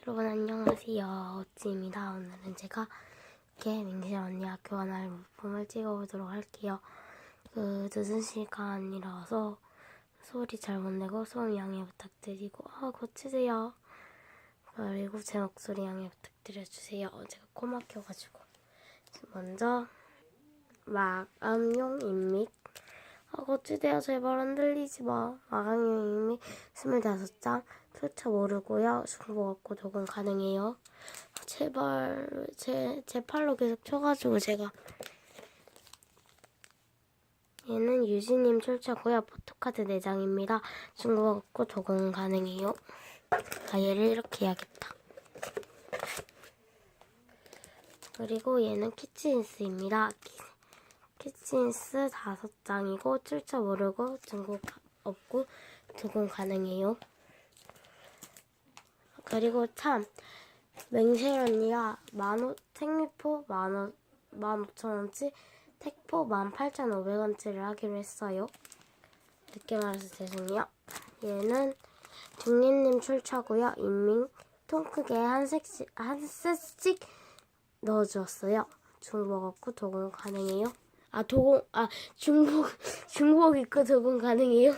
여러분 안녕하세요. 오찌입니다. 오늘은 제가 민실 언니 학교 하나를 물품을 찍어보도록 할게요. 늦은 시간이라서 소리 잘 못 내고 소음 양해 부탁드리고 고치세요. 그리고 제 목소리 양해 부탁드려주세요. 제가 코 막혀가지고. 먼저 마감용 인믹 고치세요. 제발 흔들리지 마. 마감용 인믹 25장 출처 모르고요. 중복 없고 녹음 가능해요. 제발 제 팔로 계속 쳐가지고 제가 얘는 유진님 출처고요. 포토카드 4장입니다. 중복 없고 녹음 가능해요. 얘를 이렇게 해야겠다. 그리고 얘는 키친인스입니다. 키친인스 5장이고 출처 모르고 중복 없고 녹음 가능해요. 그리고 참 맹실 언니가 생리포 15,000원치, 택포 18,500원치를 하기로 했어요. 늦게 말해서 죄송해요. 얘는 중리님 출처고요. 인밍 통 크게 한 셋씩 넣어주었어요. 중복 없고 도금 가능해요. 중복 있고 도금 가능해요.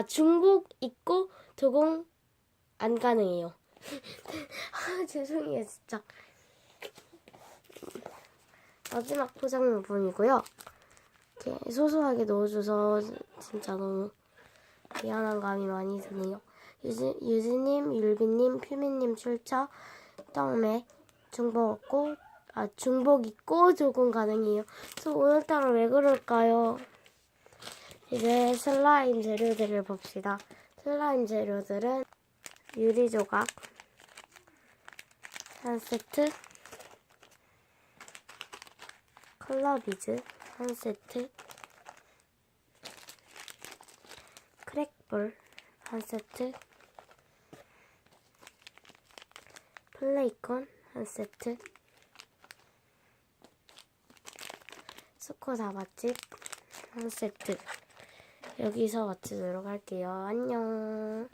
중복 있고 도금 안 가능해요. 죄송해요, 진짜. 마지막 포장용품이고요. 이렇게 소소하게 넣어줘서 진짜 너무 미안한 감이 많이 드네요. 유진님, 율비님, 퓨미님 출처, 떡맥, 중복 있고 조금 가능해요. 오늘따라 왜 그럴까요? 이제 슬라임 재료들을 봅시다. 슬라임 재료들은 유리조각 한 세트, 컬러비즈 한 세트, 크랙볼 한 세트, 플레이콘 한 세트, 수코 다맛집 한 세트. 여기서 마치도록 할게요. 안녕.